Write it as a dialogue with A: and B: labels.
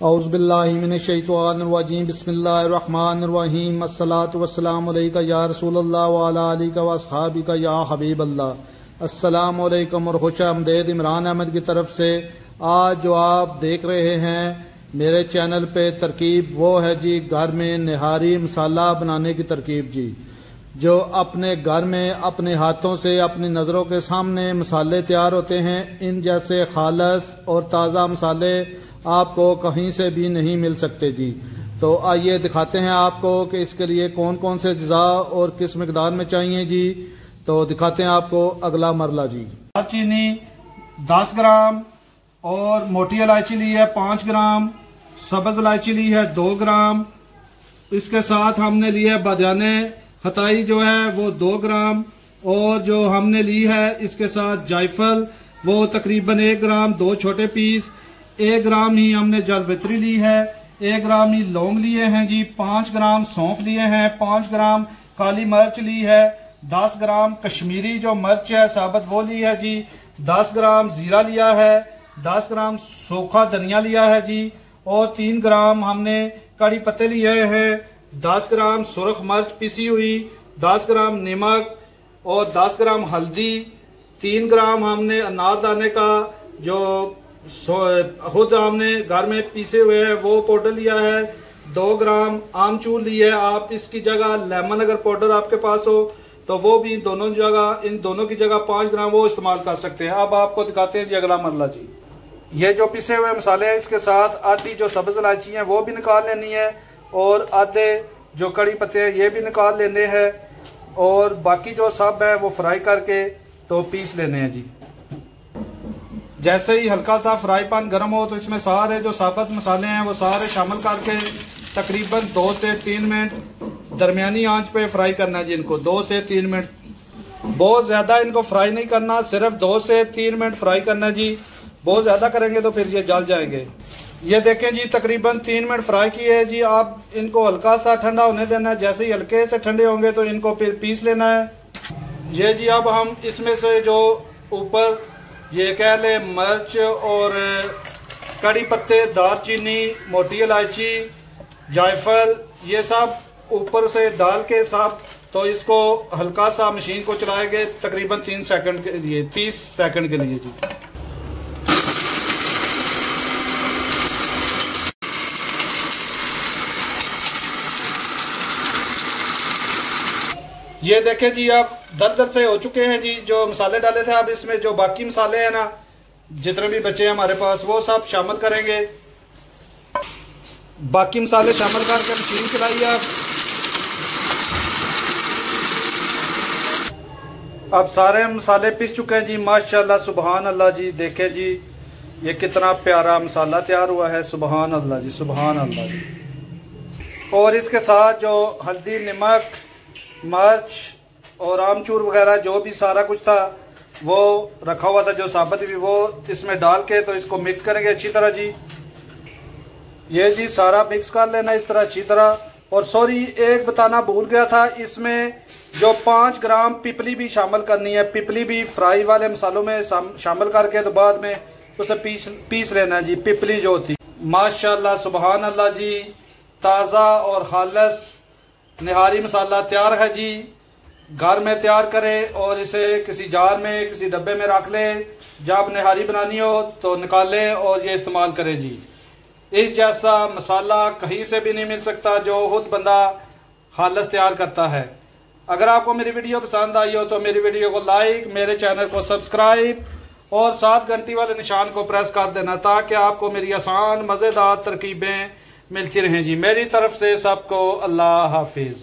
A: औज़ुबिल्लाहिमिनश्शैतानिर्रजीम बिस्मिल्लाहिर्रहमानिर्रहीम अस्सलातु वस्सलामु अलैका या रसूलल्लाह व अला आलिका व अस्हाबिका या हबीबल्लाह। अस्सलामु अलैकुम और खुशामदीद इमरान अहमद की तरफ से। आज जो आप देख रहे हैं मेरे चैनल पे तरकीब वो है जी घर में निहारी मसाला बनाने की तरकीब जी। जो अपने घर में अपने हाथों से अपनी नज़रों के सामने मसाले तैयार होते हैं, इन जैसे खालस और ताज़ा मसाले आपको कहीं से भी नहीं मिल सकते जी। तो आइए दिखाते हैं आपको कि इसके लिए कौन कौन से अज्जा और किस मिकदार में चाहिए जी। तो दिखाते हैं आपको अगला मरला जी। दालचीनी 10 ग्राम और मोटी इलायची ली है 5 ग्राम, सब्ज इलायची ली है 2 ग्राम। इसके साथ हमने ली है बादियाने खताई जो है वो 2 ग्राम, और जो हमने ली है इसके साथ जायफल वो तकरीबन 1 ग्राम, 2 छोटे पीस। 1 ग्राम ही हमने जलवित्री ली है, 1 ग्राम ही लौंग लिए हैं जी, 5 ग्राम सौंफ लिए हैं, 5 ग्राम काली मिर्च ली है, 10 ग्राम कश्मीरी जो मिर्च है साबुत वो ली है जी, 10 ग्राम जीरा लिया है, 10 ग्राम सूखा धनिया लिया है जी, और 3 ग्राम हमने कड़ी पत्ते लिए हैं, 10 ग्राम सुरख मिर्च पिसी हुई, 10 ग्राम नमक और 10 ग्राम हल्दी, 3 ग्राम हमने अनारदाने का जो खुद हमने घर में पीसे हुए हैं वो पाउडर लिया है, 2 ग्राम आमचूर ली है। आप इसकी जगह लेमन अगर पाउडर आपके पास हो तो वो भी इन दोनों की जगह 5 ग्राम वो इस्तेमाल कर सकते हैं। अब आपको दिखाते हैं जी अगला मरला जी। ये जो पिसे हुए मसाले हैं इसके साथ आधी जो सब्ज इलायची है वो भी निकाल लेनी है, और आधे जो कड़ी पत्ते हैं ये भी निकाल लेने हैं, और बाकी जो सब है वो फ्राई करके तो पीस लेने हैं जी। जैसे ही हल्का सा फ्राई पैन गर्म हो तो इसमें सारे जो साबुत मसाले हैं वो सारे शामिल करके तकरीबन 2 से 3 मिनट दरमियानी आंच पे फ्राई करना है जी। इनको 2 से 3 मिनट, बहुत ज्यादा इनको फ्राई नहीं करना, सिर्फ 2 से 3 मिनट फ्राई करना है जी। बहुत ज्यादा करेंगे तो फिर ये जल जाएंगे। ये देखें जी तकरीबन 3 मिनट फ्राई किए है जी। आप इनको हल्का सा ठंडा होने देना है, जैसे ही हल्के से ठंडे होंगे तो इनको फिर पीस लेना है। ये जी अब हम इसमें से जो ऊपर ये कह ले मिर्च और कड़ी पत्ते, दालचीनी, मोटी इलायची, जायफल, ये सब ऊपर से डाल के सब तो इसको हल्का सा मशीन को चलाएंगे तकरीबन 30 सेकंड के लिए जी। ये देखें जी अब दर से हो चुके हैं जी। जो मसाले डाले थे अब इसमें जो बाकी मसाले हैं ना, जितने भी बचे हैं हमारे पास वो सब शामिल करेंगे। बाकी मसाले शामिल करके मशीन चलाइए। अब सारे मसाले पिस चुके हैं जी। माशाल्लाह सुबहान अल्लाह जी। देखें जी ये कितना प्यारा मसाला तैयार हुआ है। सुबहान अल्लाह जी, सुबहान अल्लाह जी। और इसके साथ जो हल्दी, नमक, मिर्च और आमचूर वगैरह जो भी सारा कुछ था वो रखा हुआ था, जो साबुत भी, वो इसमें डाल के तो इसको मिक्स करेंगे अच्छी तरह जी। ये जी सारा मिक्स कर लेना इस तरह अच्छी तरह। और सॉरी एक बताना भूल गया था, इसमें जो 5 ग्राम पिपली भी शामिल करनी है। पिपली भी फ्राई वाले मसालों में शामिल करके तो बाद में उसे पीस लेना है जी। पिपली जो होती, माशाल्लाह सुबहान अल्लाह जी, ताज़ा और खालस निहारी मसाला तैयार है जी। घर में तैयार करें और इसे किसी जार में, किसी डब्बे में रख लें। जब निहारी बनानी हो तो निकालें और ये इस्तेमाल करें जी। इस जैसा मसाला कहीं से भी नहीं मिल सकता जो खुद बंदा खालस तैयार करता है। अगर आपको मेरी वीडियो पसंद आई हो तो मेरी वीडियो को लाइक, मेरे चैनल को सब्सक्राइब और साथ घंटी वाले निशान को प्रेस कर देना, ताकि आपको मेरी आसान मजेदार तरकीबें मिलती रहें जी। मेरी तरफ से सबको अल्लाह हाफिज।